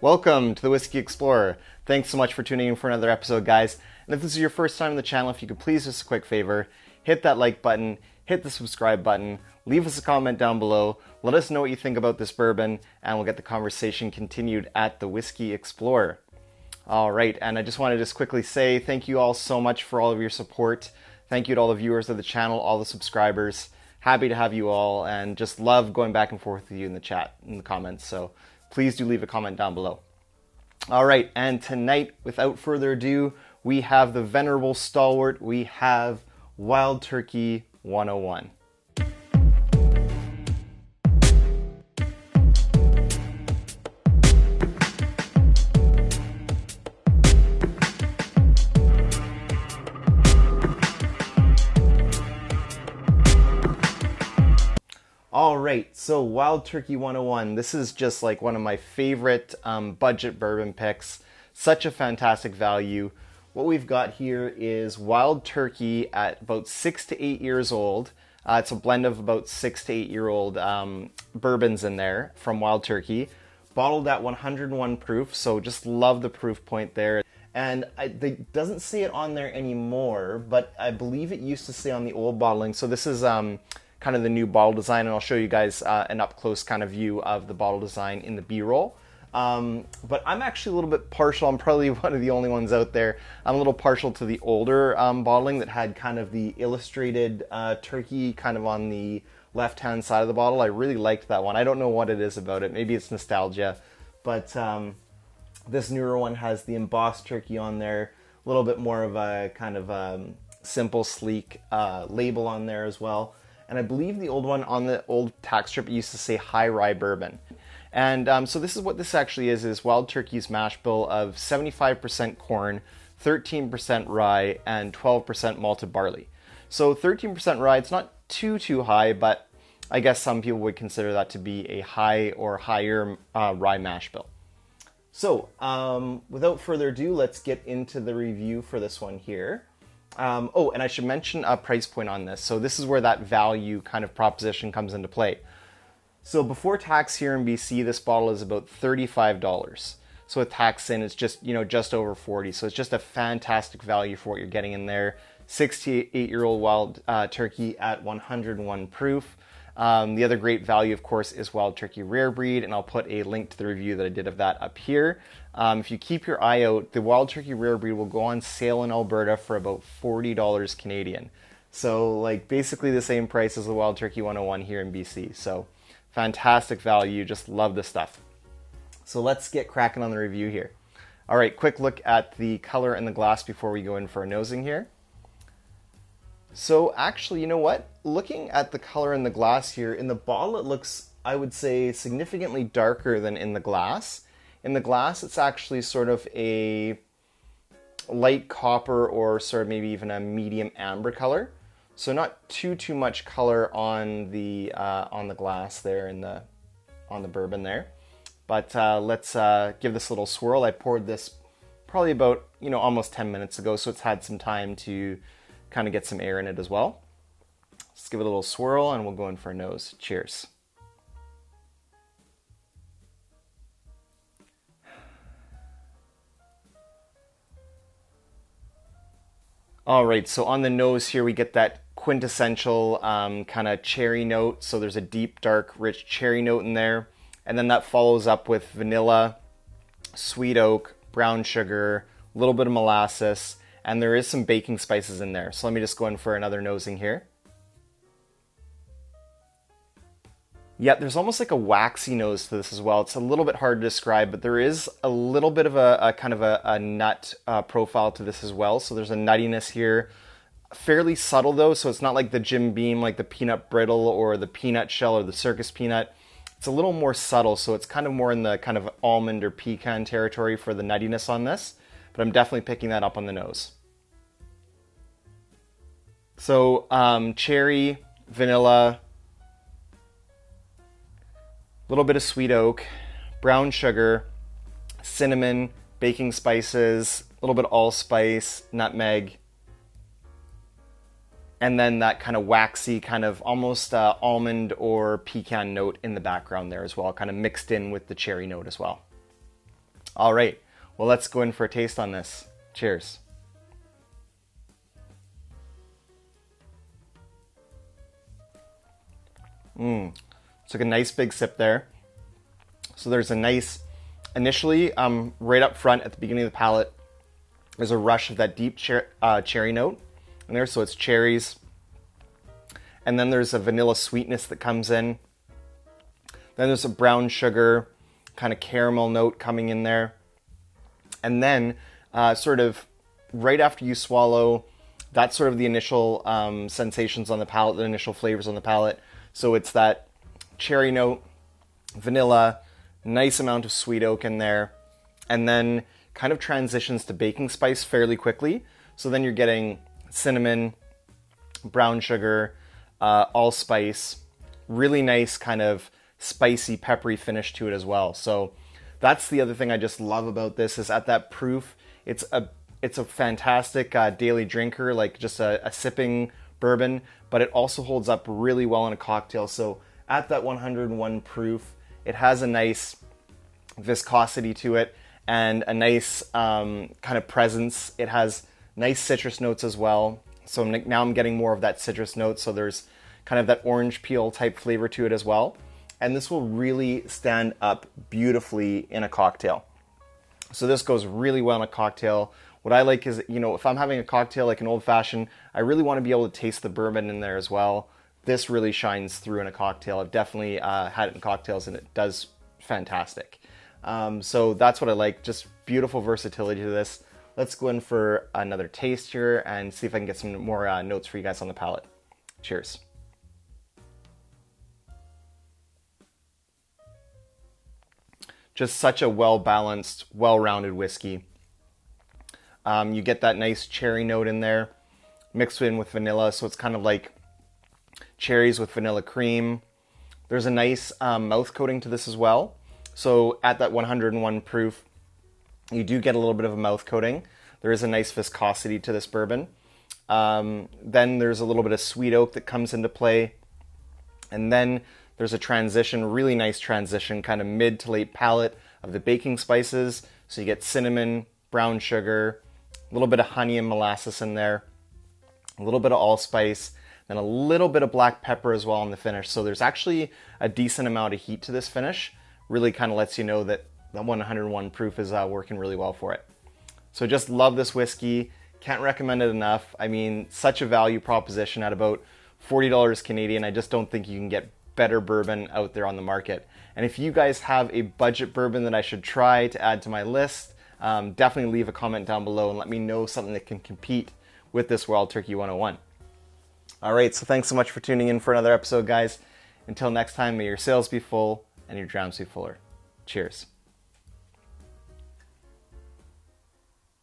Welcome to the Whiskey Explorer. Thanks so much for tuning in for another episode, guys. And if this is your first time on the channel, if you could please just a quick favor, hit that like button, hit the subscribe button, leave us a comment down below, let us know what you think about this bourbon, and we'll get the conversation continued at the Whiskey Explorer. All right, and I just want to just quickly say thank you all so much for all of your support. Thank you to all the viewers of the channel, all the subscribers. Happy to have you all, and just love going back and forth with you in the chat, in the comments. So please do leave a comment down below. All right, and tonight, without further ado, we have the venerable stalwart. We have Wild Turkey 101. All right, so Wild Turkey 101. This is just like one of my favorite budget bourbon picks. Such a fantastic value. What we've got here is Wild Turkey at about 6 to 8 years old. It's a blend of about 6 to 8 year old bourbons in there from Wild Turkey. Bottled at 101 proof, so just love the proof point there. And it doesn't say it on there anymore, but I believe it used to say on the old bottling. So this is kind of the new bottle design, and I'll show you guys an up-close kind of view of the bottle design in the B-roll. But I'm actually a little bit partial. I'm probably one of the only ones out there. I'm a little partial to the older bottling that had kind of the illustrated turkey kind of on the left-hand side of the bottle. I really liked that one. I don't know what it is about it. Maybe it's nostalgia. But this newer one has the embossed turkey on there. A little bit more of a kind of simple, sleek label on there as well. And I believe the old one on the old tack strip used to say high rye bourbon. And so this is what this actually is Wild Turkey's mash bill of 75% corn, 13% rye, and 12% malted barley. So 13% rye, it's not too high, but I guess some people would consider that to be a high or higher rye mash bill. So without further ado, let's get into the review for this one here. Oh, and I should mention a price point on this. So this is where that value kind of proposition comes into play. So before tax here in BC, this bottle is about $35. So with tax in, it's just, just over 40. So it's just a fantastic value for what you're getting in there. 6 to 8 year old Wild Turkey at 101 proof. The other great value, of course, is Wild Turkey Rare Breed, and I'll put a link to the review that I did of that up here. If you keep your eye out, the Wild Turkey Rare Breed will go on sale in Alberta for about $40 Canadian. So, like, basically the same price as the Wild Turkey 101 here in BC. So, fantastic value. Just love this stuff. So, let's get cracking on the review here. All right, quick look at the color and the glass before we go in for a nosing here. So actually, you know what? Looking at the color in the glass here, in the bottle it looks, I would say, significantly darker than in the glass. In the glass, it's actually sort of a light copper or sort of maybe even a medium amber color. So not too much color on the glass there on the bourbon there. But let's give this a little swirl. I poured this probably about almost 10 minutes ago, so it's had some time to kind of get some air in it as well. Let's give it a little swirl and we'll go in for a nose. Cheers. All right, so on the nose here we get that quintessential kind of cherry note. So there's a deep, dark, rich cherry note in there. And then that follows up with vanilla, sweet oak, brown sugar, a little bit of molasses, and there is some baking spices in there. So let me just go in for another nosing here. Yeah, there's almost like a waxy nose to this as well. It's a little bit hard to describe, but there is a little bit of a kind of a nut profile to this as well. So there's a nuttiness here. Fairly subtle though, so it's not like the Jim Beam, like the peanut brittle or the peanut shell or the circus peanut. It's a little more subtle, so it's kind of more in the kind of almond or pecan territory for the nuttiness on this. But I'm definitely picking that up on the nose. So cherry, vanilla, a little bit of sweet oak, brown sugar, cinnamon, baking spices, a little bit of allspice, nutmeg, and then that kind of waxy, kind of almost almond or pecan note in the background there as well, kind of mixed in with the cherry note as well. All right, well, let's go in for a taste on this. Cheers. Took a nice big sip there. So there's a nice, initially, right up front at the beginning of the palate, there's a rush of that deep cherry note in there. So it's cherries. And then there's a vanilla sweetness that comes in. Then there's a brown sugar, kind of caramel note coming in there. And then sort of right after you swallow, that's sort of the initial sensations on the palate, the initial flavors on the palate. So it's that cherry note, vanilla, nice amount of sweet oak in there, and then kind of transitions to baking spice fairly quickly. So then you're getting cinnamon, brown sugar, allspice, really nice kind of spicy, peppery finish to it as well. So that's the other thing I just love about this is at that proof, it's a fantastic daily drinker, like just a sipping bourbon, but it also holds up really well in a cocktail. So at that 101 proof, it has a nice viscosity to it and a nice kind of presence. It has nice citrus notes as well. So now I'm getting more of that citrus note. So there's kind of that orange peel type flavor to it as well. And this will really stand up beautifully in a cocktail. So this goes really well in a cocktail. What I like is, if I'm having a cocktail like an old fashioned, I really want to be able to taste the bourbon in there as well. This really shines through in a cocktail. I've definitely had it in cocktails and it does fantastic. So that's what I like, just beautiful versatility to this. Let's go in for another taste here and see if I can get some more notes for you guys on the palate. Cheers. Just such a well-balanced, well-rounded whiskey. You get that nice cherry note in there, mixed in with vanilla, so it's kind of like cherries with vanilla cream. There's a nice mouth coating to this as well. So at that 101 proof, you do get a little bit of a mouth coating. There is a nice viscosity to this bourbon. Then there's a little bit of sweet oak that comes into play. And then there's a transition, really nice transition, kind of mid to late palate of the baking spices. So you get cinnamon, brown sugar, a little bit of honey and molasses in there, a little bit of allspice, then a little bit of black pepper as well in the finish. So there's actually a decent amount of heat to this finish. Really kind of lets you know that the 101 proof is working really well for it. So just love this whiskey. Can't recommend it enough. I mean, such a value proposition at about $40 Canadian. I just don't think you can get better bourbon out there on the market. And if you guys have a budget bourbon that I should try to add to my list, definitely leave a comment down below and let me know something that can compete with this Wild Turkey 101. All right, so thanks so much for tuning in for another episode, guys. Until next time, may your sails be full and your drowns be fuller. Cheers.